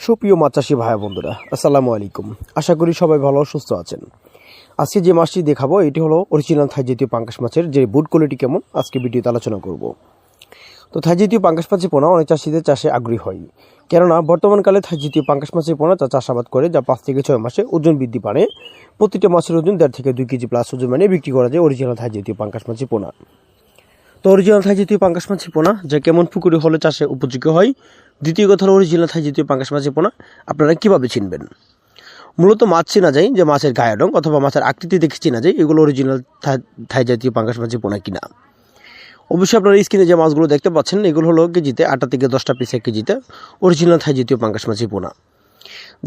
সুপ্রিয় মাছ চাষী ভাই বন্ধুরা, আসসালামু আলাইকুম। আশা করি সবাই ভালো সুস্থ আছেন। আজকে যে মাছটি দেখাবো এটি হলো অরিজিনাল থাই জাতীয় পাঙ্গাস মাছের যে বুট কোয়ালিটি কেমন আজকে ভিডিওতে আলোচনা করব। তো থাই জাতীয় পাঙ্গাস মাছের পোনা অনেক চাষিদের চাষে আগ্রহী হয়, কেননা বর্তমানকালে থাই জাতীয় পাঙ্গাস মাছের পোনা চাষাবাদ করে যা 5 থেকে 6 মাসে ওজন বৃদ্ধি পায়। প্রতিটা মাছের ওজন 1.5 থেকে 2 কেজি প্লাস ওজন মানে বিক্রি করা যায় অরিজিনাল থাই জাতীয় পাঙ্গাস মাছের পোনা। তো অরিজিনাল থাই জাতীয় পাঙ্গাস মাছের পোনা যা কেমন পুকুরে হলে চাষে উপযোগী হয়, দ্বিতীয় কথা হলো অরিজিনাল থাই জাতীয় পাঙ্গাস মাছের পোনা আপনারা কীভাবে চিনবেন। মূলত মাছ চেনা যায় যে মাছের গায়ের রং অথবা মাছের আকৃতি দেখে চেনা যায় এগুলো অরিজিনাল থাই জাতীয় পাঙ্গাস মাছের পোনা কিনা। অবশ্যই আপনারা স্ক্রিনে যে মাছগুলো দেখতে পাচ্ছেন এগুলো হলো কেজিতে 8 থেকে 10টা পিস এক কেজিতে অরিজিনাল থাই জাতীয় পাঙ্গাস মাছের পোনা।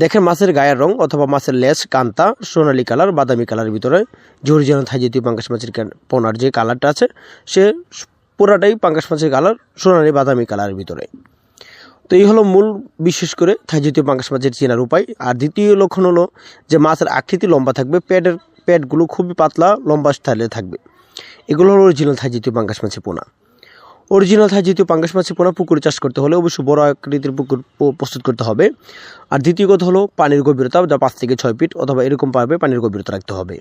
দেখেন মাছের গায়ের রং অথবা মাছের লেজ কান্তা সোনালী কালার বাদামি কালারের ভিতরে যে অরিজিনাল থাই জাতীয় পাঙ্গাস মাছের পোনার যে কালারটা আছে সে পুরাটাই পাঙ্গাস মাছের কালার সোনালী বাদামি কালারের ভিতরে। তো এই হলো মূল বিশেষ করে থাই জাতীয় পাঙ্গাস মাছের চেনার উপায়। আর দ্বিতীয় লক্ষণ হলো যে মাছের আকৃতি লম্বা থাকবে, পেটগুলো খুবই পাতলা লম্বা স্টাইলে থাকবে। এগুলো হলো অরিজিনাল থাই জাতীয় পাঙ্গাস মাছের পোনা। অরিজিনাল থাই জাতীয় পাঙ্গাস মাছের পোনা পুকুরে চাষ করতে হলে অবশ্যই বড় আকৃতির পুকুর প্রস্তুত করতে হবে। আর দ্বিতীয় কথা হলো পানির গভীরতা যা 5 থেকে 6 ফিট অথবা এরকম পারবে পানির গভীরতা রাখতে হবে।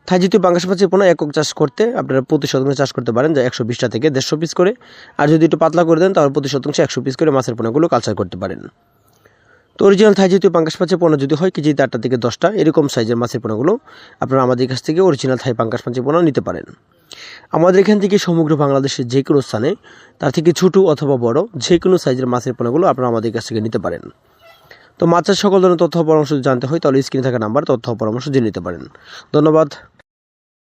থাই জাতীয় পাঙ্গাস মাছের পোনা একক চাষ করতে আপনারা প্রতি শতাংশে চাষ করতে পারেন যা 120টা থেকে 150 পিস করে। আর যদি একটু পাতলা করে দেন তাহলে প্রতি শতাংশে 100 পিস করে মাছের পোনাগুলো কালচার করতে পারেন। তো অরিজিনাল থাই জাতীয় পাঙ্গাস মাছের পোনা যদি হয় কেজিতে 8টা থেকে 10টা এরকম সাইজের মাছের পোনাগুলো আপনারা আমাদের কাছ থেকে অরিজিনাল থাই পাঙ্গাস মাছের পোনা নিতে পারেন। আমাদের এখান থেকে সমগ্র বাংলাদেশের যে কোনো স্থানে তার থেকে ছোটো অথবা বড় যে কোনো সাইজের মাছের পোনাগুলো আপনারা আমাদের কাছ থেকে নিতে পারেন। তো মাছের সকল ধরনের তথ্য পরামর্শ জানতে হয় তাহলে স্ক্রিনে থাকা নাম্বার তথ্য পরামর্শ জেনে নিতে পারেন। ধন্যবাদ।